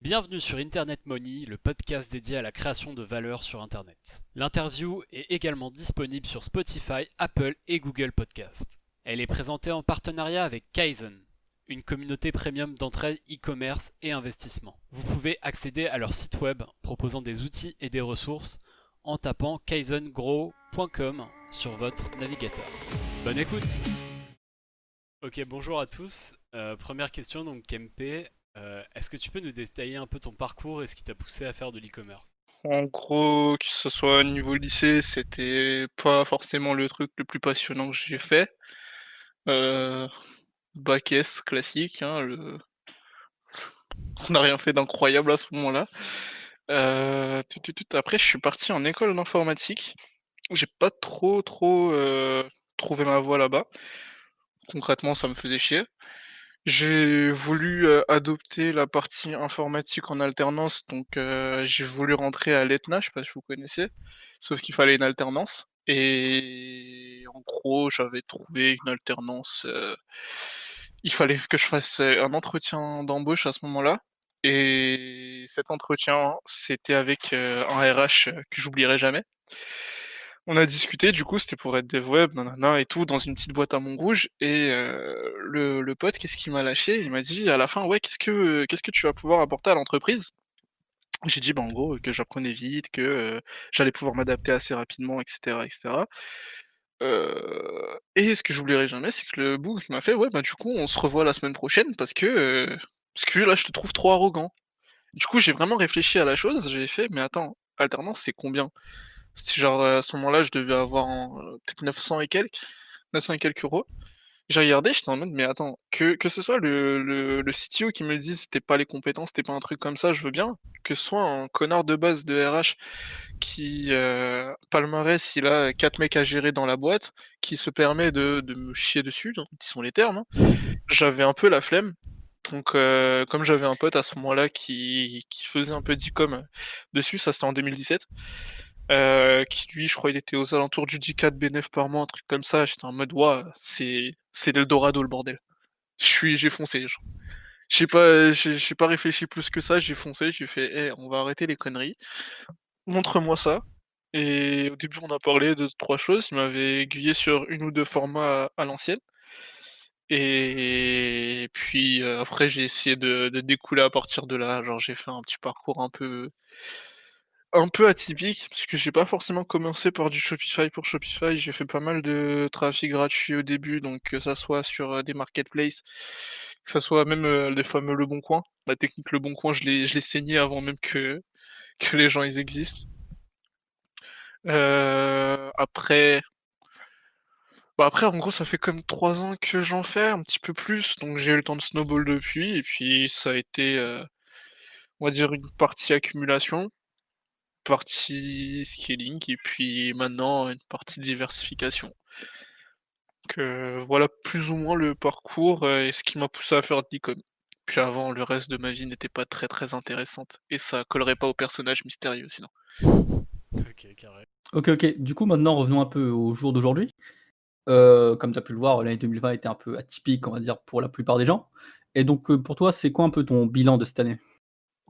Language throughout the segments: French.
Bienvenue sur Internet Money, le podcast dédié à la création de valeur sur Internet. L'interview est également disponible sur Spotify, Apple et Google Podcast. Elle est présentée en partenariat avec Kaizen, une communauté premium d'entraide e-commerce et investissement. Vous pouvez accéder à leur site web proposant des outils et des ressources en tapant kaizengrow.com sur votre navigateur. Bonne écoute! Ok, bonjour à tous. Première question, donc Kempe, est-ce que tu peux nous détailler un peu ton parcours et ce qui t'a poussé à faire de l'e-commerce? En gros, que ce soit niveau lycée, c'était pas forcément le truc le plus passionnant que j'ai fait. Heu, Bac S classique, hein, le on n'a rien fait d'incroyable à ce moment-là. Après je suis parti en école d'informatique. J'ai pas trop trouvé ma voie là-bas. Concrètement, ça me faisait chier. J'ai voulu, adopter la partie informatique en alternance, donc j'ai voulu rentrer à l'ETNA, je sais pas si vous connaissez? Sauf qu'il fallait une alternance et en gros, j'avais trouvé une alternance, il fallait que je fasse, un entretien d'embauche à ce moment-là et cet entretien, c'était avec, un RH, que j'oublierai jamais. On a discuté, du coup, c'était pour être dev web, nin et tout, dans une petite boîte à Montrouge et le pote, qu'est-ce qu'il m'a lâché? Il m'a dit à la fin: «Ouais, qu'est-ce que tu vas pouvoir apporter à l'entreprise?» J'ai dit, bah, en gros, que j'apprenais vite, que, j'allais pouvoir m'adapter assez rapidement et cetera. Et ce que j'oublierai jamais, c'est que le boug m'a fait: «Ouais, bah, du coup, on se revoit la semaine prochaine parce que là, je te trouve trop arrogant». Du coup, j'ai vraiment réfléchi à la chose, j'ai fait: «Mais attends, alternance, c'est combien?» C'était genre, à ce moment-là, je devais avoir peut-être 900 et quelques, 900 et quelques euros. J'ai regardé, j'étais en mode: «Mais attends, que ce soit le CTO qui me dise: «Tu pas les compétences, tu pas un truc comme ça», je veux bien. Que ce soit un connard de base de RH qui, palmarès, il a 4 mecs à gérer dans la boîte, qui se permet de me chier dessus, donc qui sont les termes, hein. J'avais un peu la flemme, donc comme j'avais un pote à ce moment-là qui faisait un peu d'e-com, dessus, ça c'était en 2017. Qui lui, je crois, il était aux alentours du 10K de bénéf par mois, un truc comme ça. J'étais en mode: «Waouh, c'est l'Eldorado le bordel». J'ai foncé, genre. J'ai pas réfléchi plus que ça, j'ai foncé, j'ai fait: «Eh, on va arrêter les conneries, montre-moi ça» et au début, on a parlé de 3 choses. Il m'avait aiguillé sur une ou 2 formats à l'ancienne et puis, après j'ai essayé de découler à partir de là. Genre, j'ai fait un petit parcours un peu atypique, parce que j'ai pas forcément commencé par du Shopify pour Shopify, j'ai fait pas mal de trafic gratuit au début, donc que ça soit sur, des marketplaces, que ça soit même, les fameux Leboncoin. La technique Leboncoin, je l'ai saigné avant même que les gens ils existent. Après après en gros ça fait comme 3 ans que j'en fais, un petit peu plus, donc j'ai eu le temps de snowball depuis et puis ça a été, on va dire une partie accumulation. Partie scaling et puis maintenant une partie diversification. Voilà plus ou moins le parcours, et ce qui m'a poussé à faire de l'e-com. Puis avant, le reste de ma vie n'était pas très, très intéressante et ça collerait pas au personnage mystérieux sinon. Ok, carré. OK, OK. Du coup, maintenant, revenons un peu au jour d'aujourd'hui. Comme tu as pu le voir, l'année 2020 était un peu atypique, on va dire, pour la plupart des gens. Et donc, pour toi, c'est quoi un peu ton bilan de cette année?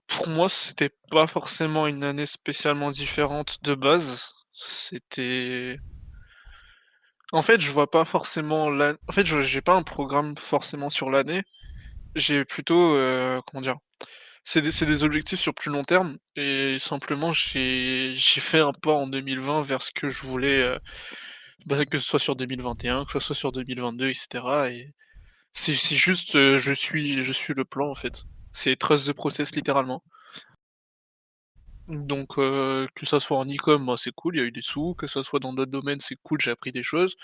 Pour moi, c'était pas forcément une année spécialement différente de base. C'était en fait, je vois pas forcément en fait, je j'ai pas un programme forcément sur l'année. J'ai plutôt, comment dire? C'est des objectifs sur plus long terme et simplement j'ai fait un pas en 2020 vers ce que je voulais, bah, que ce soit sur 2021, que ce soit sur 2022 et cetera et c'est juste, je suis le plan en fait. C'est trust the process littéralement. Donc que ça soit en e-com, bah, c'est cool, il y a eu des sous, que ça soit dans d'autres domaines, c'est cool, j'ai appris des choses.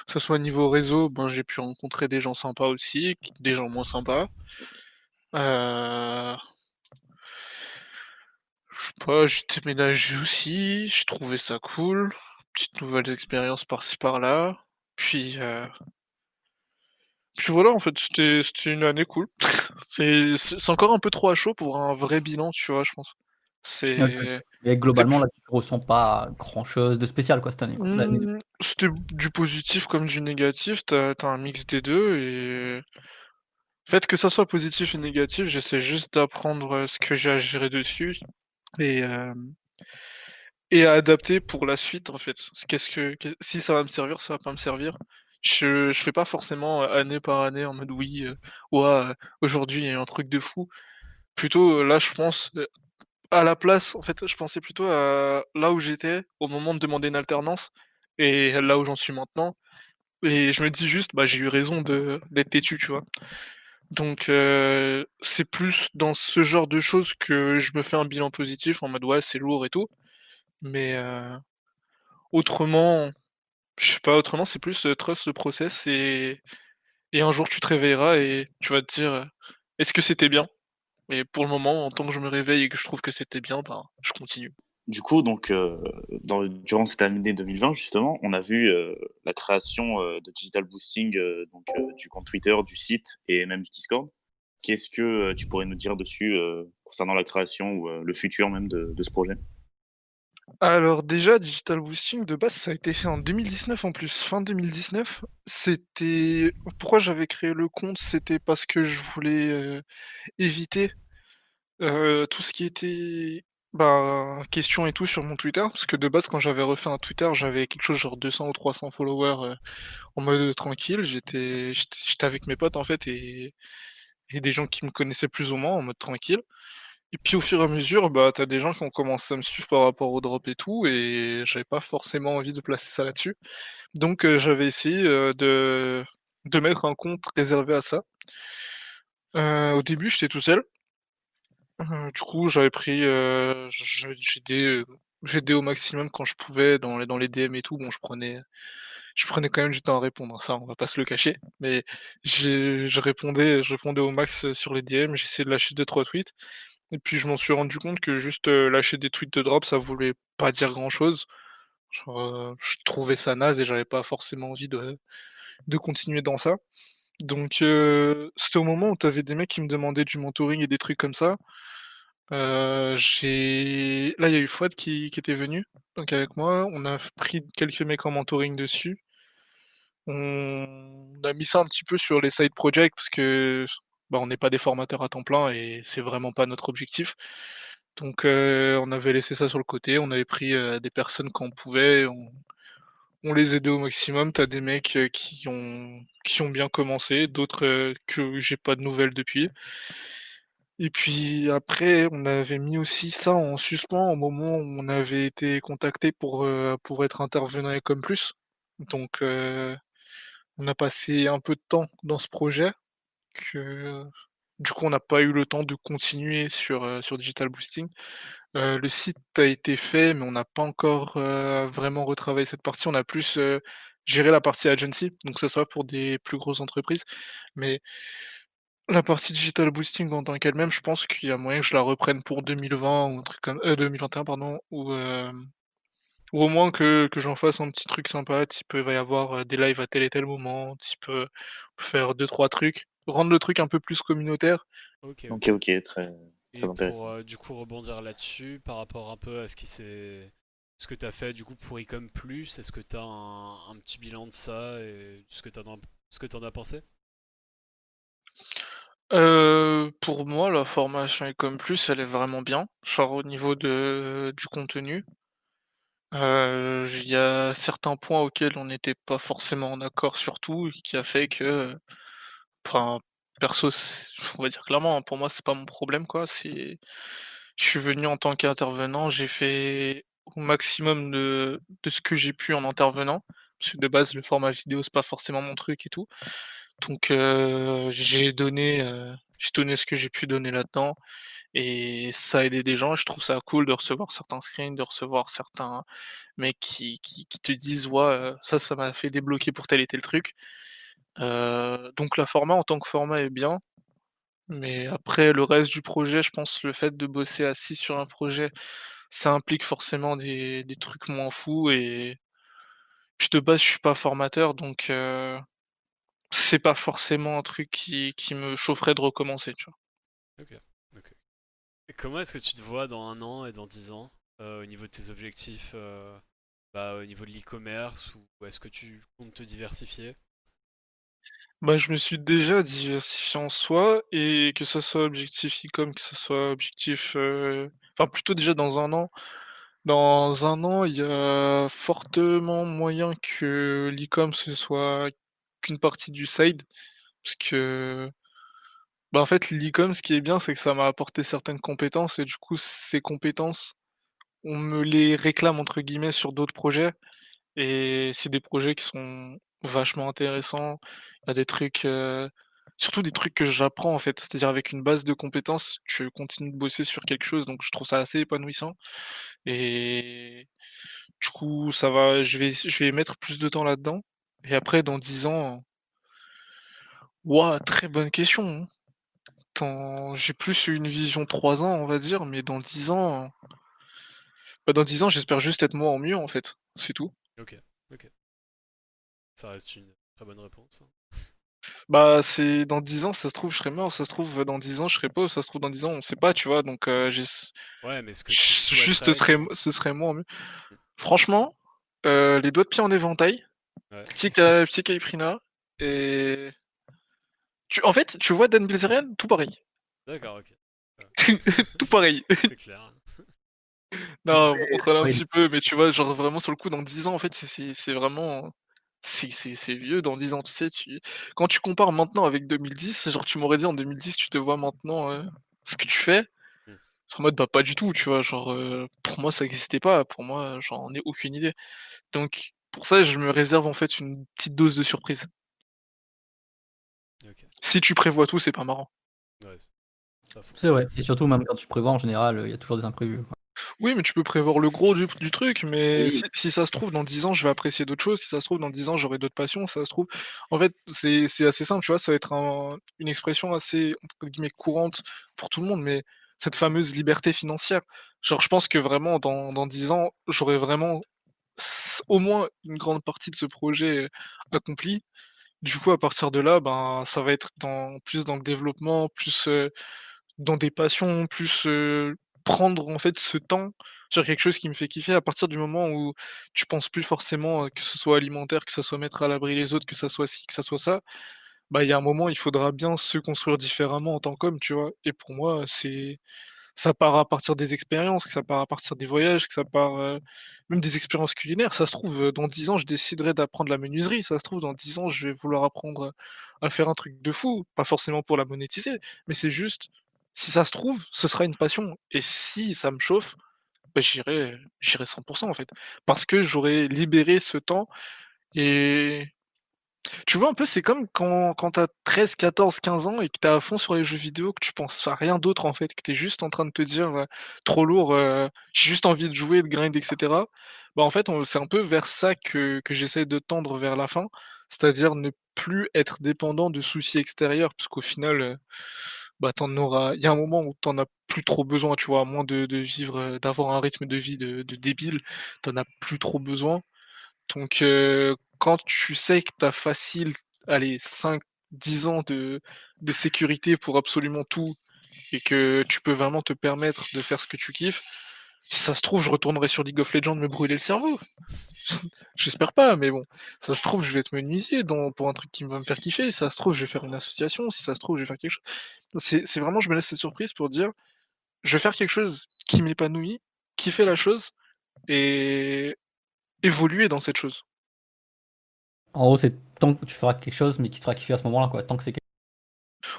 Que ça soit niveau réseau, ben, j'ai pu rencontrer des gens sympas aussi, des gens moins sympas. Heu Je sais pas, j'ai déménagé aussi, j'ai trouvé ça cool. Petites nouvelles expériences par-ci par-là. Puis, puis voilà, en fait, c'était une année cool. C'est encore un peu trop à chaud pour un vrai bilan, tu vois, je pense. OK, OK. C'est Et c'est globalement, plus là, tu ressens pas grand chose de spécial, quoi, cette année, quoi? L'année c'était du positif comme du négatif, t'as un mix des 2 et En fait, que ça soit positif et négatif, j'essaie juste d'apprendre, ce que j'ai à gérer dessus et hem et à adapter pour la suite, en fait. Si ça va me servir, ça va pas me servir. Je fais pas forcément, année par année en mode: «Oui, ouah, aujourd'hui il y a eu un truc de fou». Plutôt, là, je pense, à la place, en fait, je pensais plutôt à là où j'étais au moment de demander une alternance et là où j'en suis maintenant et je me dis juste: «Bah, j'ai eu raison d'être têtu», tu vois? Donc c'est plus dans ce genre de choses que je me fais un bilan positif en mode: «Ouais, c'est lourd et tout», mais autrement, je sais pas, autrement c'est plus, trust le process et un jour tu te réveilleras et tu vas te dire, «Est-ce que c'était bien?» Et pour le moment, en tant que je me réveille et que je trouve que c'était bien, ben, je continue. Du coup, donc, durant cette année 2020, justement, on a vu la création de Digital Boosting, donc, du compte Twitter, du site et même du Discord. Qu'est-ce que tu pourrais nous dire dessus concernant la création ou le futur même de ce projet? Alors déjà, Digital Boosting, de base, ça a été fait en 2019 en plus, fin 2019. C'était pourquoi j'avais créé le compte, c'était parce que je voulais, éviter, tout ce qui était, bah, questions et tout sur mon Twitter. Parce que de base, quand j'avais refait un Twitter, j'avais quelque chose genre 200 ou 300 followers, en mode, tranquille. J'étais avec mes potes en fait et des gens qui me connaissaient plus ou moins en mode tranquille. Et puis au fur et à mesure, bah, tu as des gens qui ont commencé à me suivre par rapport au drop et tout et j'avais pas forcément envie de placer ça là-dessus. Donc j'avais essayé, de mettre un compte réservé à ça. Au début, j'étais tout seul. Du coup, j'avais pris, j'aidais au maximum quand je pouvais dans les DM et tout. Bon, je prenais quand même du temps à répondre, hein, ça, on va pas se le cacher. Mais je répondais au max, sur les DM, j'essayais de lâcher deux trois tweets. Et puis je m'en suis rendu compte que juste, lâcher des tweets de drop, ça voulait pas dire grand-chose. Genre, je trouvais ça naze et j'avais pas forcément envie de continuer dans ça. Donc c'était au moment où tu avais des mecs qui me demandaient du mentoring et des trucs comme ça. J'ai là, il y a eu Fouad qui était venu, donc avec moi, on a pris quelques mecs en mentoring dessus. On a mis ça un petit peu sur les side projects parce que, bah, on n'est pas des formateurs à temps plein et c'est vraiment pas notre objectif. Donc on avait laissé ça sur le côté, on avait pris, des personnes quand on pouvait, on les aidait au maximum. T'as des mecs, qui ont bien commencé, d'autres, que j'ai pas de nouvelles depuis. Et puis après, on avait mis aussi ça en suspens au moment où on avait été contacté pour être intervenant avec Comme+. Donc on a passé un peu de temps dans ce projet que du coup, on n'a pas eu le temps de continuer sur Digital Boosting. Le site a été fait, mais on n'a pas encore, vraiment retravaillé cette partie. On a plus, géré la partie agency, donc que ça soit pour des plus grosses entreprises. Mais la partie digital boosting en tant qu'elle-même, je pense qu'il y a moyen que je la reprenne pour 2020 ou un truc comme 2021 pardon, ou au moins que j'en fasse un petit truc sympa, type, il va y avoir, des lives à tel et tel moment, type, faire deux trois trucs, rendre le truc un peu plus communautaire. Ok, OK, ok. OK, très Et très pour intéressant. du coup rebondir là-dessus, par rapport un peu à ce que tu as fait du coup pour Ecom Plus, est-ce que tu as un petit bilan de ça et ce que t'en as pensé? Pour moi, la formation Ecom Plus, elle est vraiment bien, genre au niveau du contenu. Il y a certains points auxquels on n'était pas forcément en accord sur tout, qui a fait que, enfin, perso, on va dire clairement, hein, pour moi, c'est pas mon problème, quoi. Je suis venu en tant qu'intervenant, j'ai fait au maximum de ce que j'ai pu en intervenant, parce que de base, le format vidéo, c'est pas forcément mon truc et tout. Donc j'ai donné ce que j'ai pu donner là-dedans et ça a aidé des gens. Je trouve ça cool de recevoir certains screens, de recevoir certains mecs qui te disent: «Ouais, ça m'a fait débloquer pour tel et tel truc». Donc la format en tant que format est bien, mais après le reste du projet, je pense le fait de bosser à 6 sur un projet, ça implique forcément des trucs moins fous et puis de base, je suis pas formateur donc c'est pas forcément un truc qui me chaufferait de recommencer, tu vois? Ok, ok. Et comment est-ce que tu te vois dans un an et dans 10 ans au niveau de tes objectifs, au niveau de l'e-commerce ou est-ce que tu comptes te diversifier? Bah, je me suis déjà diversifié en soi et que ça soit objectif e-com, que ce soit objectif, enfin plutôt déjà dans un an, il y a fortement moyen que l'e-com ce soit qu'une partie du side. Parce que, bah, en fait l'e-com ce qui est bien, c'est que ça m'a apporté certaines compétences et du coup ces compétences, on me les «réclame» entre guillemets sur d'autres projets. Et c'est des projets qui sont vachement intéressants. Il y a des trucs, surtout des trucs que j'apprends en fait. C'est-à-dire avec une base de compétences, tu continues de bosser sur quelque chose, donc je trouve ça assez épanouissant et du coup ça va je vais mettre plus de temps là-dedans et après dans 10 ans, ouah, très bonne question, hein. J'ai plus une vision 3 ans on va dire, mais dans 10 ans, bah, dans 10 ans j'espère juste être moi en mieux en fait, c'est tout. Ok, ok. Ça reste une très bonne réponse, hein. Bah, c'est dans 10 ans, ça se trouve, je serai mort, ça se trouve, dans 10 ans, je serai pauvre, ça se trouve, dans 10 ans, on sait pas, tu vois? Donc, Ouais, mais ce que tu juste souhaiterais, tu vois. ce serait moi en mieux. Franchement, les doigts de pied en éventail, Ouais, petit Caipirinha et en fait, tu vois Dan Bilzerian? Tout pareil. d'accord, ok. Ouais. Tout pareil. C'est clair. Non, on contrôle un Ouais, petit peu, mais tu vois, genre, vraiment, sur le coup, dans 10 ans, en fait, c'est vraiment c'est vieux dans 10 ans, tu sais? Quand tu compares maintenant avec 2010, genre, tu m'aurais dit en 2010, tu te vois maintenant, ce que tu fais. Hmm. En mode, bah, pas du tout, tu vois? Genre, pour moi, ça existait pas. Pour moi, j'en ai aucune idée. Donc pour ça, je me réserve, en fait, une petite dose de surprise. Ok. Si tu prévois tout, c'est pas marrant. Ouais, c'est pas faux. c'est vrai et surtout même quand tu prévois en général, il y a toujours des imprévus, quoi. Oui, mais tu peux prévoir le gros du truc, mais Oui. si ça se trouve, dans 10 ans, je vais apprécier d'autres choses. Si ça se trouve, dans 10 ans, j'aurai d'autres passions. Si ça se trouve en fait, c'est assez simple, tu vois? Ça va être une expression assez, entre guillemets, «courante» pour tout le monde, mais cette fameuse liberté financière. Genre, je pense que vraiment dans 10 ans, j'aurai vraiment au moins une grande partie de ce projet, accompli. Du coup, à partir de là, ben, ça va être plus dans le développement, plus, dans des passions, plus, prendre en fait ce temps sur quelque chose qui me fait kiffer à partir du moment où tu penses plus forcément, que ce soit alimentaire, que ça soit mettre à l'abri les autres, que ça soit ci, que ça soit ça, bah, il y a un moment, il faudra bien se construire différemment en tant qu'homme, tu vois? Et pour moi, ça part à partir des expériences, que ça part à partir des voyages, que ça part, même des expériences culinaires. Ça se trouve, dans 10 ans, je déciderai d'apprendre la menuiserie. Ça se trouve, dans 10 ans, je vais vouloir apprendre, à faire un truc de fou. Pas forcément pour la monétiser, mais c'est juste, si ça se trouve, ce sera une passion et si ça me chauffe, bah, j'irai 100 en fait. Parce que j'aurai libéré ce temps et tu vois, un peu, c'est comme quand tu as 13-14-15 ans et que tu es à fond sur les jeux vidéo, que tu penses à rien d'autre, en fait, que tu es juste en train de te dire, «Trop lourd, j'ai juste envie de jouer, de grind et cetera». Bah, en fait, c'est un peu vers ça que j'essaie de tendre vers la fin, c'est-à-dire ne plus être dépendant de soucis extérieurs, parce qu'au final, bah, il y a un moment où tu en as plus trop besoin, tu vois? À moins de vivre, d'avoir un rythme de vie de débile, tu en as plus trop besoin. Donc quand tu sais que tu as facile, allez 5-10 ans de sécurité pour absolument tout et que tu peux vraiment te permettre de faire ce que tu kiffes, si ça se trouve, je retournerai sur League of Legends me brûler le cerveau. J'espère pas, mais bon, ça se trouve, je vais être menuisier pour un truc qui va me faire kiffer, si ça se trouve, je vais faire une association, si ça se trouve, je vais faire quelque chose. C'est vraiment je me laisse cette surprise pour dire: «Je vais faire quelque chose qui m'épanouit, kiffer la chose et évoluer dans cette chose». En gros, c'est tant que tu feras quelque chose, mais qui te fera kiffer à ce moment-là, quoi, tant que c'est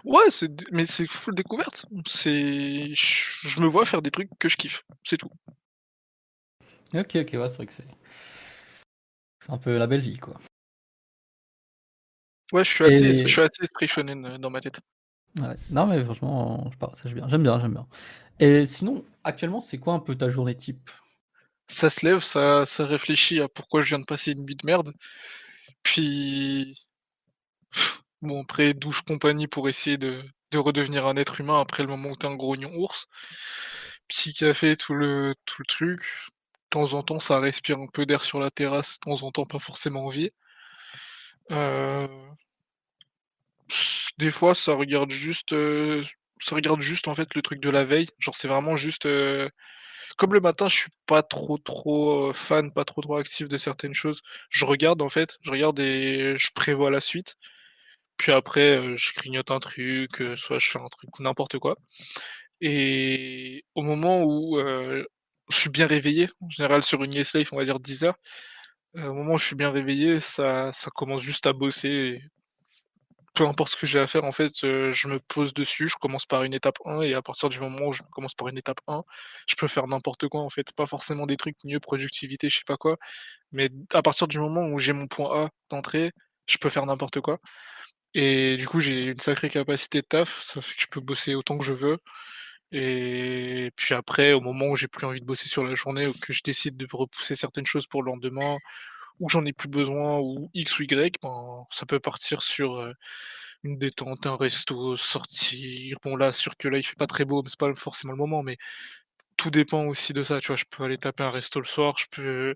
Ouais, mais c'est full découverte. Je me vois faire des trucs que je kiffe, c'est tout. OK, OK, ouais, c'est vrai que c'est un peu la belle vie, quoi. Ouais, je Et suis assez esprit shonen, dans ma tête. ouais, non, mais franchement, je partage bien. J'aime bien, j'aime bien. Et sinon, actuellement, c'est quoi un peu ta journée type? Ça se lève, ça réfléchit à pourquoi je viens de passer une nuit de merde, puis bon après douche compagnie pour essayer de redevenir un être humain après le moment où tu es un grognon ours. Petit café, tout le truc. De temps en temps, ça respire un peu d'air sur la terrasse, de temps en temps, pas forcément envie. Heu Des fois, ça regarde juste, en fait, le truc de la veille. Genre, c'est vraiment juste, comme le matin, je suis pas trop, fan, pas trop actif de certaines choses, je regarde, en fait, je regarde et je prévois la suite. puis après, je grignote un truc, soit je fais un truc ou n'importe quoi et au moment où, je suis bien réveillé, en général sur une Yes Life, on va dire 10 heures, au moment où je suis bien réveillé, ça commence juste à bosser. Peu importe ce que j'ai à faire, en fait, je me pose dessus, je commence par une étape 1 et à partir du moment où je commence par une étape 1, je peux faire n'importe quoi, en fait. Pas forcément des trucs mieux productivité, je sais pas quoi, mais à partir du moment où j'ai mon point A d'entrée, je peux faire n'importe quoi et du coup, j'ai une sacrée capacité de taf, ça fait que je peux bosser autant que je veux et puis après, au moment où j'ai plus envie de bosser sur la journée ou que je décide de repousser certaines choses pour le lendemain ou que j'en ai plus besoin ou X ou Y, ben, ça peut partir sur, une détente, un resto, sortir. Bon là, sûr que là, il fait pas très beau, mais c'est pas forcément le moment, mais tout dépend aussi de ça, tu vois? Je peux aller taper un resto le soir, je peux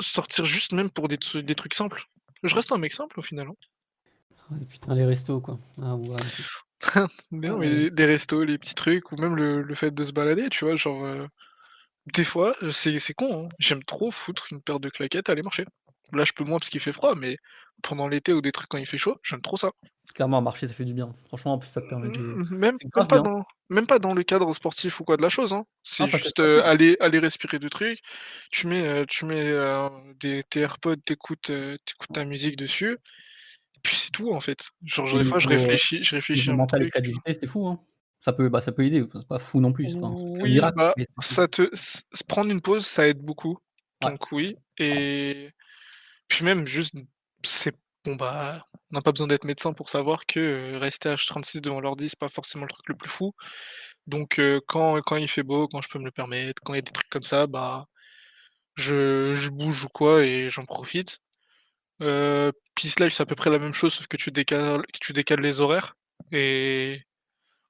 sortir juste même pour des trucs simples. Je reste un mec simple au final, hein. Ouais, putain, les restos, quoi. Ah ouais, OK. Mais Ah non, ouais. mais des restos, les petits trucs ou même le fait de se balader, tu vois? Genre, des fois, c'est con, hein, j'aime trop foutre une paire de claquettes, aller marcher. Là, je peux moins parce qu'il fait froid, mais pendant l'été ou des trucs quand il fait chaud, j'aime trop ça. Clairement, marcher, ça fait du bien. Franchement, en plus, ça te permet de Même c'est même grave pas bien. dans le cadre sportif ou quoi de la chose, hein. Ah, C'est pas que juste, sportif. aller respirer du truc. Tu mets tes AirPods, tu écoutes ta musique dessus, puis c'est tout en fait. Genre Et des fois je réfléchis niveau à mon mental et truc. créativité, c'est fou, hein. Ça peut aider, enfin, c'est pas fou non plus, c'est pas un truc Oui, miracle, bah, mais c'est fou. ça te se prendre une pause, ça aide beaucoup, Ouais, donc oui et puis même juste, c'est bon, bah, on n'a pas besoin d'être médecin pour savoir que, rester H36 devant l'ordi, c'est pas forcément le truc le plus fou. Donc quand il fait beau, quand je peux me le permettre, quand il y a des trucs comme ça, bah, je bouge ou quoi et j'en profite. Peace Life, c'est à peu près la même chose, sauf que tu décales les horaires et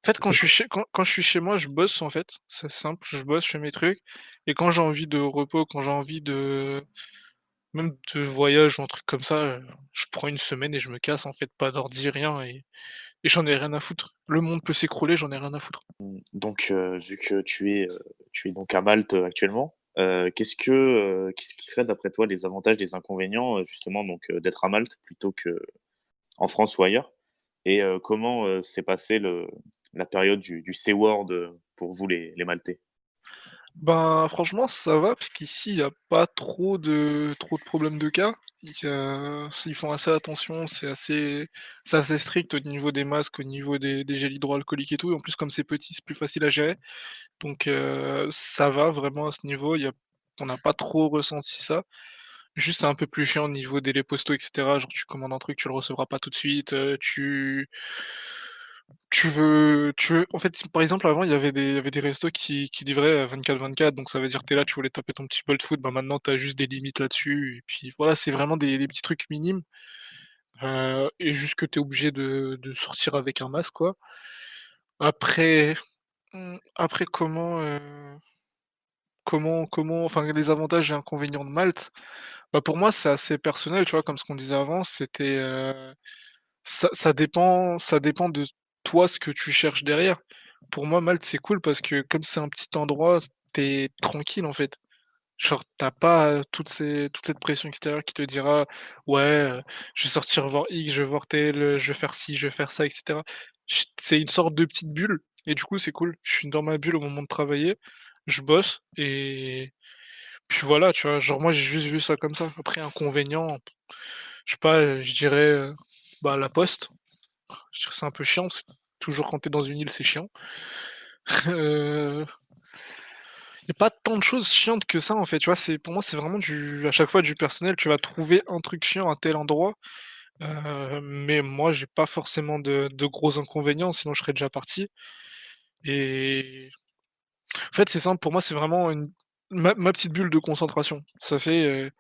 en fait, c'est quand je suis chez moi, je bosse, en fait, c'est simple, je bosse, je fais mes trucs et quand j'ai envie de repos, quand j'ai envie de même de voyage ou un truc comme ça, je prends une semaine et je me casse, en fait, pas d'ordi, rien et j'en ai rien à foutre. Le monde peut s'écrouler, j'en ai rien à foutre. Donc, vu que tu es donc à Malte, actuellement, qu'est-ce qui serait d'après toi les avantages, les inconvénients, justement donc, d'être à Malte plutôt qu'en France ou ailleurs? Et comment, s'est passée le la période du C-word, pour vous les Maltais? Ben, franchement, ça va parce qu'ici, il y a pas trop de problèmes de cas. Ils font assez attention, c'est assez strict au niveau des masques, au niveau des gels hydroalcooliques et tout et en plus, comme c'est petit, c'est plus facile à gérer. Donc ça va vraiment à ce niveau, on n'a pas trop ressenti ça. Juste, c'est un peu plus chiant au niveau délais postaux et cetera. Genre, tu commandes un truc, tu le recevras pas tout de suite, tu veux en fait, par exemple, avant, il y avait des restos qui livraient, 24/24, donc ça veut dire tu es là, tu voulais taper ton petit bol de foot, bah, maintenant tu as juste des limites là-dessus et puis voilà, c'est vraiment des petits trucs minimes, et juste que tu es obligé de sortir avec un masque, quoi. Après, après comment enfin, les avantages et inconvénients de Malte, bah, pour moi, c'est assez personnel, tu vois? Comme ce qu'on disait avant, c'était, ça dépend de toi, ce que tu cherches derrière. Pour moi, Malte, c'est cool parce que comme c'est un petit endroit, t'es tranquille, en fait. Genre, t'as pas, toute cette pression extérieure qui te dira: «Ouais, je vais sortir voir X, je vais voir tel, je vais faire ci, je vais faire ça» et cetera. C'est une sorte de petite bulle et du coup, c'est cool. Je suis dans ma bulle au moment de travailler, je bosse et puis voilà, tu vois? Genre, moi, j'ai juste vu ça comme ça. Après, inconvénient, je sais pas, je dirais, bah, la poste. Je dirais que c'est un peu chiant, parce que toujours quand tu es dans une île, c'est chiant. Heu, il y a pas tant de choses chiantes que ça, en fait, tu vois? Pour moi, c'est vraiment à chaque fois du personnel. Tu vas trouver un truc chiant à tel endroit, mais moi, j'ai pas forcément de gros inconvénients, sinon je serais déjà parti et en fait, c'est simple, pour moi, c'est vraiment ma petite bulle de concentration. Ça fait,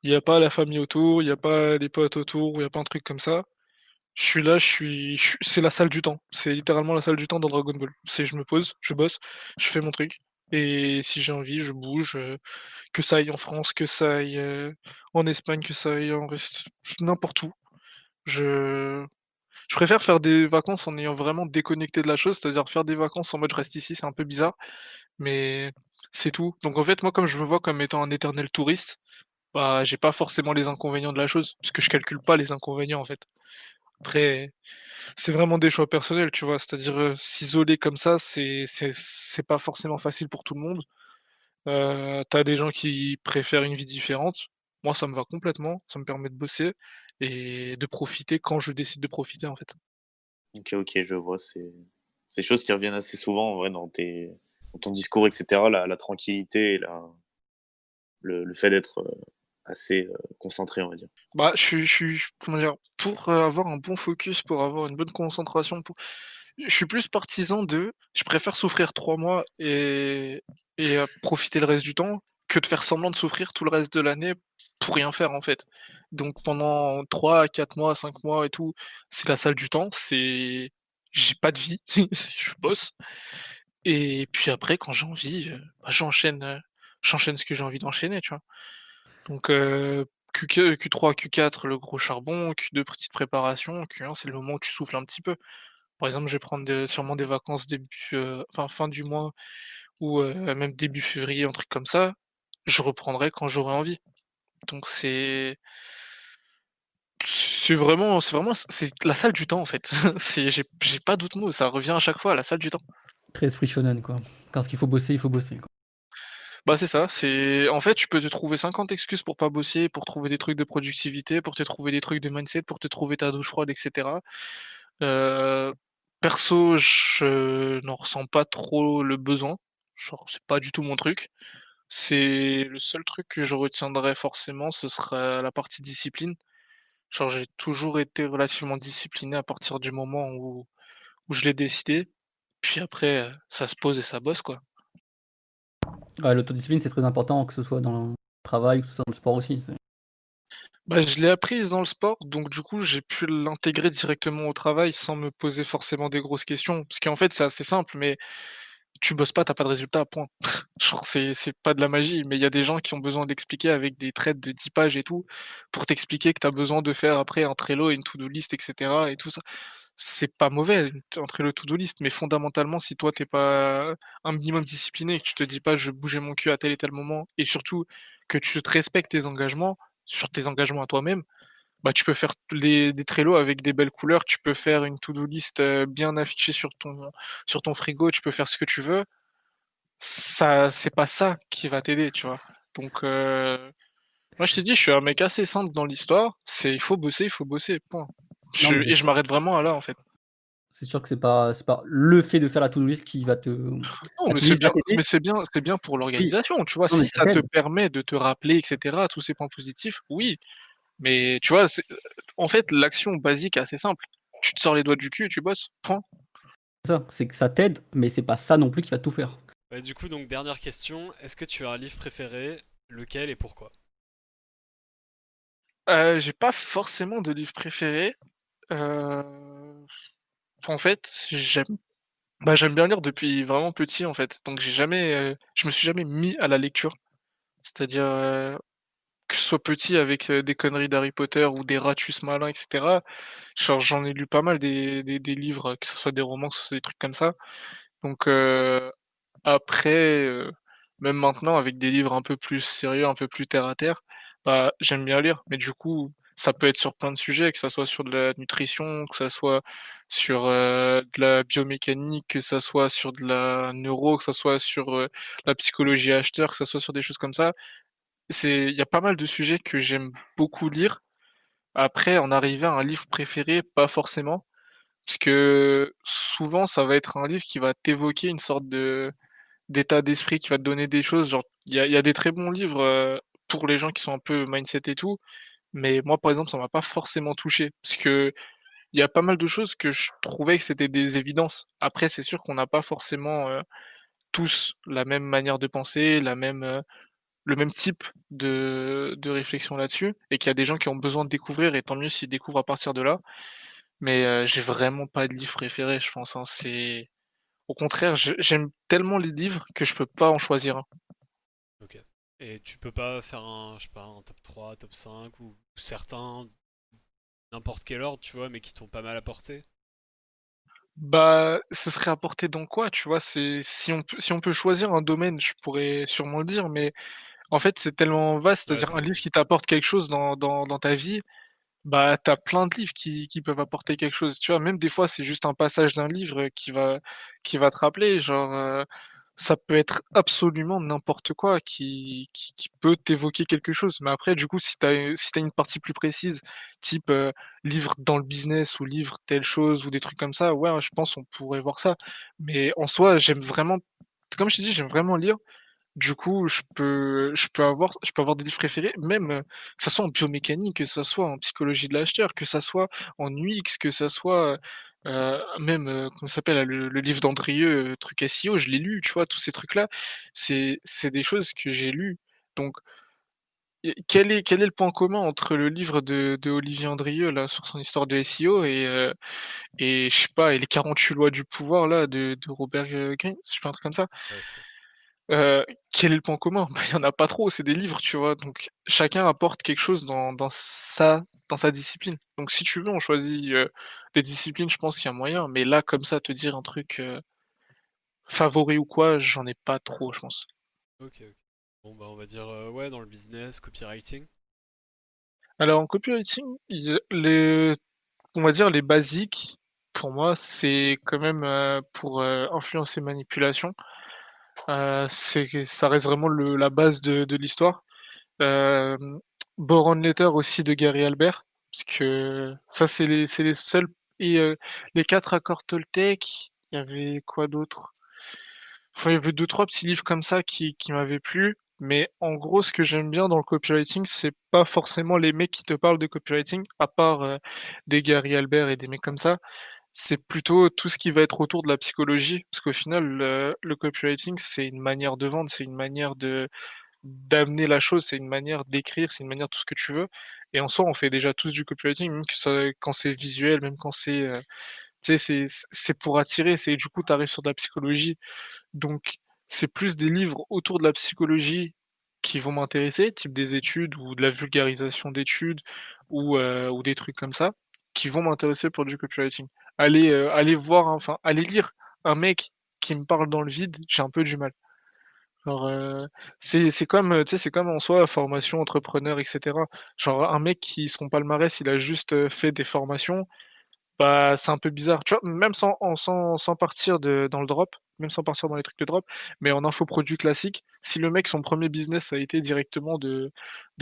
il y a pas la famille autour, il y a pas les potes autour, il y a pas un truc comme ça. Je suis là, c'est la salle du temps. C'est littéralement la salle du temps dans Dragon Ball. Je me pose, je bosse, je fais mon truc et si j'ai envie, je bouge, que ça aille en France, que ça aille, en Espagne, que ça aille en rest n'importe où. Je je préfère faire des vacances en ayant vraiment déconnecté de la chose, c'est-à-dire faire des vacances en mode: «Je reste ici», c'est un peu bizarre, mais c'est tout. Donc en fait, moi, comme je me vois comme étant un éternel touriste, bah, j'ai pas forcément les inconvénients de la chose, puisque je calcule pas les inconvénients, en fait. Après, c'est vraiment des choix personnels, tu vois? C'est-à-dire, s'isoler comme ça, c'est pas forcément facile pour tout le monde. Tu des gens qui préfèrent une vie différente. Moi, ça me va complètement, ça me permet de bosser et de profiter quand je décide de profiter, en fait. OK, OK, je vois, c'est des choses qui reviennent assez souvent, en vrai, dans ton discours et cetera, la tranquillité et le fait d'être, assez, concentré, on va dire. Bah, je suis comment dire? Pour, avoir un bon focus, pour avoir une bonne concentration, je suis plus partisan de je préfère souffrir 3 mois et profiter le reste du temps, que de faire semblant de souffrir tout le reste de l'année pour rien faire, en fait. Donc pendant 3 à 4 mois, 5 mois et tout, c'est la salle du temps, c'est j'ai pas de vie, je bosse et puis après quand j'ai envie, bah, j'enchaîne ce que j'ai envie d'enchaîner, tu vois? Donc Q3, Q4, le gros charbon, Q2, petite préparation, Q1, c'est le moment où tu souffles un petit peu. Par exemple, je vais prendre sûrement des vacances début, enfin fin du mois ou même début février, un truc comme ça. Je reprendrai quand j'aurai envie. Donc c'est vraiment c'est la salle du temps en fait. J'ai pas d'autres mots, ça revient à chaque fois, la salle du temps. Très esprit shonen, quoi. Quand il faut bosser, quoi. Bah, c'est ça, c'est en fait, tu peux te trouver 50 excuses pour pas bosser, pour trouver des trucs de productivité, pour te trouver des trucs de mindset, pour te trouver ta douche froide et cetera. Heu, Perso, je n'en ressens pas trop le besoin. Genre, c'est pas du tout mon truc. C'est le seul truc que je retiendrai forcément, ce serait la partie discipline. Genre, j'ai toujours été relativement discipliné à partir du moment où je l'ai décidé. Puis après, ça se pose et ça bosse, quoi. Ouais, l'autodiscipline, c'est très important, que ce soit dans le travail ou que ce soit dans le sport aussi, Bah, je l'ai apprise dans le sport, donc du coup, j'ai pu l'intégrer directement au travail sans me poser forcément des grosses questions. Parce qu'en fait, c'est assez simple, mais tu bosses pas, t'as pas de résultat, point. Genre, c'est pas de la magie, mais il y a des gens qui ont besoin d'expliquer avec des traits de 10 pages et tout, pour t'expliquer que tu as besoin de faire après un Trello et une to-do list et cetera et tout ça. C'est pas mauvais, un Trello to-do list, mais fondamentalement, si toi, t'es pas un minimum discipliné et que tu te dis pas: «Je vais bouger mon cul à tel et tel moment» et surtout que tu te respectes tes engagements, sur tes engagements à toi-même, bah, tu peux faire des Trello avec des belles couleurs, tu peux faire une to-do list, bien affichée sur ton frigo, tu peux faire ce que tu veux. Ça c'est pas ça qui va t'aider, tu vois? Donc moi je t'ai dit, je suis un mec assez simple dans l'histoire, c'est il faut bosser, point. non, mais Je m'arrête vraiment à là, en fait. c'est sûr que c'est pas le fait de faire la to do list qui va te Non, la mais to do list va t'aider. c'est bien pour Oui, l'organisation, tu vois? non, mais Si ça ça te t'aide. permet de te rappeler et cetera, tous ces points positifs, oui, mais tu vois, en fait, l'action basique est assez simple. Tu te sors les doigts du cul et tu bosses, point. C'est ça, c'est que ça t'aide, mais c'est pas ça non plus qui va tout faire. Ouais, du coup, donc dernière question, est-ce que tu as un livre préféré? Lequel et pourquoi? J'ai pas forcément de livre préféré, heu, en fait, j'aime bien lire depuis vraiment petit, en fait, donc je me suis jamais mis à la lecture. C'est-à-dire, que ce soit petit avec, des conneries d'Harry Potter ou des ratus malins et cetera, genre j'en ai lu pas mal des livres, que ce soit des romans, que ce soit des trucs comme ça, donc après, même maintenant avec des livres un peu plus sérieux, un peu plus terre à terre, bah, j'aime bien lire, mais du coup, ça peut être sur plein de sujets, que ça soit sur de la nutrition, que ça soit sur, de la biomécanique, que ça soit sur de la neuro, que ça soit sur, la psychologie acheteur, que ça soit sur des choses comme ça. Il y a pas mal de sujets que j'aime beaucoup lire. Après, en arriver à un livre préféré, pas forcément, parce que souvent, ça va être un livre qui va t'évoquer une sorte de d'état d'esprit, qui va te donner des choses, genre, il y a des très bons livres, pour les gens qui sont un peu mindset et tout, mais moi, par exemple, ça m'a pas forcément touché. Parce que il y a pas mal de choses que je trouvais que c'était des évidences. Après, c'est sûr qu'on n'a pas forcément, tous la même manière de penser, le même type de réflexion là-dessus et qu'il y a des gens qui ont besoin de découvrir et tant mieux s'ils découvrent à partir de là. Mais, j'ai vraiment pas de livre préféré, je pense, hein. C'est au contraire, j'aime tellement les livres que je peux pas en choisir un. Ok. Et tu peux pas faire un, je sais pas, un top 3, top 5 ou certains, n'importe quel ordre, tu vois, mais qui t'ont pas mal apporté? Bah, ce serait apporté dans quoi, tu vois? C'est si on peut choisir un domaine, je pourrais sûrement le dire, mais en fait, c'est tellement vaste, Ouais, c'est-à-dire un c'est. livre qui t'apporte quelque chose dans ta vie, bah, tu plein de livres qui peuvent apporter quelque chose, tu vois? Même des fois, c'est juste un passage d'un livre, qui va te rappeler, genre, ça peut être absolument n'importe quoi qui peut t'évoquer quelque chose. Mais après, du coup, si t'as une partie plus précise, type, livre dans le business ou livre telle chose ou des trucs comme ça, ouais, je pense on pourrait voir ça. Mais en soi, j'aime vraiment comme je t'ai dit, j'aime vraiment lire. Du coup, je peux avoir des livres préférés, même, que ça soit en biomécanique, que ça soit en psychologie de l'acheteur, que ça soit en UX, que ça soit, même, comment ça s'appelle là? Le livre d'Andrieux, truc SEO, je l'ai lu, tu vois? Tous ces trucs-là, c'est des choses que j'ai lues. Donc quel est le point commun entre le livre de Olivier Andrieux là, sur son histoire de SEO et je sais pas, et les 48 lois du pouvoir là de Robert, Greene? Je sais pas, un truc comme ça? Ouais, c'est Heu, quel est le point commun? Bah, il y en a pas trop, c'est des livres, tu vois? Donc chacun apporte quelque chose dans sa discipline. Donc si tu veux, on choisit, des disciplines, je pense qu'il y a moyen, mais là, comme ça, te dire un truc, favori ou quoi, j'en ai pas trop, je pense. OK, OK. Bon, bah, on va dire, ouais, dans le business, copywriting. Alors en copywriting, on va dire les basiques, pour moi, c'est quand même, pour, influence et manipulation, ça reste vraiment la base de l'histoire. Hem, Boron Letter aussi de Gary Albert, parce que ça c'est les seuls et les 4 accords Toltec, il y avait quoi d'autre? Enfin, il y avait deux-trois petits livres comme ça qui m'avaient plu, mais en gros, ce que j'aime bien dans le copywriting, c'est pas forcément les mecs qui te parlent de copywriting, à part, des Gary Albert et des mecs comme ça. C'est plutôt tout ce qui va être autour de la psychologie, parce qu'au final, le copywriting, c'est une manière de vendre, c'est une manière de d'amener la chose, c'est une manière d'écrire, c'est une manière tout ce que tu veux et en soi, on fait déjà tous du copywriting, même que ça quand c'est visuel, même quand c'est, tu sais, c'est pour attirer, c'est du coup, tu arrives sur de la psychologie, donc c'est plus des livres autour de la psychologie qui vont m'intéresser, type des études ou de la vulgarisation d'études ou des trucs comme ça, qui vont m'intéresser pour du copywriting. Aller voir, enfin, aller lire un mec qui me parle dans le vide, j'ai un peu du mal. Genre, c'est comme, tu sais, c'est comme en soi, formation entrepreneur et cetera. Genre un mec qui son palmarès, il a juste, fait des formations, bah, c'est un peu bizarre. Tu vois? Même sans partir dans le drop, même sans partir dans les trucs de drop, mais en infoproduit classique, si le mec, son premier business a été directement de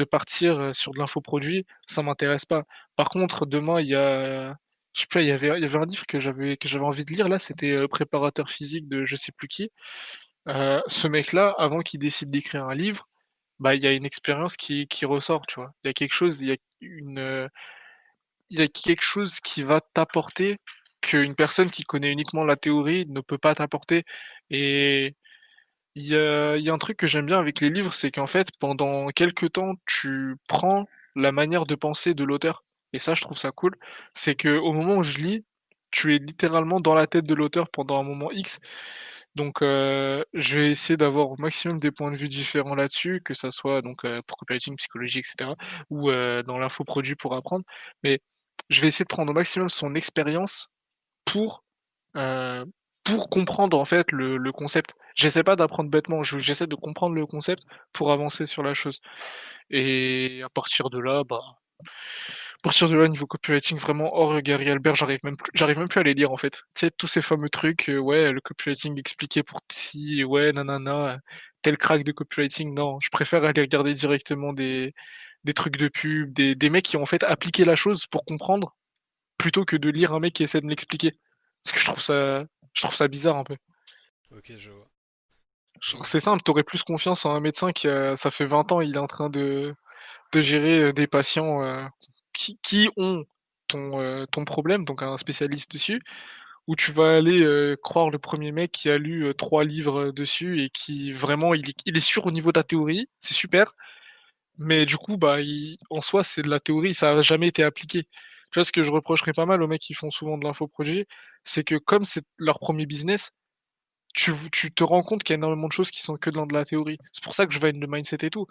partir, sur de l'infoproduit, ça m'intéresse pas. Par contre, demain, il y a je sais pas, il y avait un livre que j'avais envie de lire là, c'était, Préparateur physique de je sais plus qui. Ce mec-là, avant qu'il décide d'écrire un livre, bah, il y a une expérience qui ressort, tu vois? Il y a quelque chose qui va t'apporter qu'une personne qui connaît uniquement la théorie ne peut pas t'apporter et il y a un truc que j'aime bien avec les livres, c'est qu'en fait, pendant quelque temps, tu prends la manière de penser de l'auteur et ça, je trouve ça cool. C'est qu'au moment où je lis, tu es littéralement dans la tête de l'auteur pendant un moment X donc je vais essayer d'avoir au maximum des points de vue différents là-dessus, que ça soit donc pour copywriting, psychologie et cetera ou dans l'infoproduit pour apprendre. Mais je vais essayer de prendre au maximum son expérience pour, heu, pour comprendre en fait le concept. J'essaie pas d'apprendre bêtement, j'essaie de comprendre le concept pour avancer sur la chose et à partir de là, bah partir de là, niveau copywriting, vraiment hors Gary Albert, j'arrive même plus à les lire, en fait. Tu sais, tous ces fameux trucs, ouais, le copywriting expliqué pour psy, ouais, nanana, tel crack de copywriting, non, je préfère aller regarder directement des trucs de pub, des mecs qui ont, en fait, appliqué la chose pour comprendre, plutôt que de lire un mec qui essaie de m'expliquer. Parce que je trouve ça bizarre un peu. OK, je vois. Genre, Donc c'est simple, tu aurais plus confiance en un médecin qui a ça fait 20 ans, il est en train de gérer, des patients, qui ont ton problème, donc un spécialiste dessus, ou tu vas aller, croire le premier mec qui a lu, 3 livres, dessus et qui vraiment il est sûr au niveau de la théorie, c'est super, mais du coup, bah, en soi, c'est de la théorie, ça a jamais été appliqué. Tu vois, ce que je reprocherais pas mal aux mecs qui font souvent de l'infoproduit, c'est que comme c'est leur premier business, tu te rends compte qu'il y a énormément de choses qui sont que dans de la théorie. C'est pour ça que je valide le mindset et tout.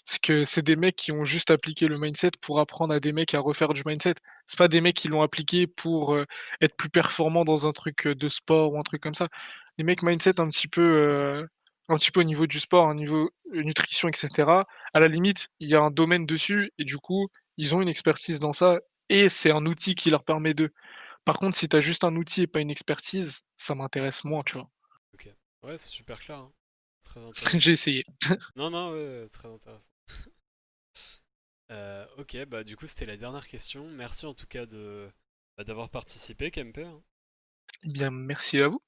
C'est que c'est des mecs qui ont juste appliqué le mindset pour apprendre à des mecs à refaire du mindset. C'est pas des mecs qui l'ont appliqué pour, être plus performants dans un truc, de sport ou un truc comme ça. Les mecs mindset un petit peu au niveau du sport, au niveau, nutrition et cetera, à la limite, il y a un domaine dessus et du coup, Ils ont une expertise dans ça et c'est un outil qui leur permet de. Par contre, si tu as juste un outil et pas une expertise, ça m'intéresse moins, tu vois? Ouais, c'est super clair, hein. Très intéressant. J'ai essayé. Non, non, ouais, très intéressant. Ok, bah du coup c'était la dernière question. Merci en tout cas d'avoir participé, Kemper. Eh bien, merci à vous.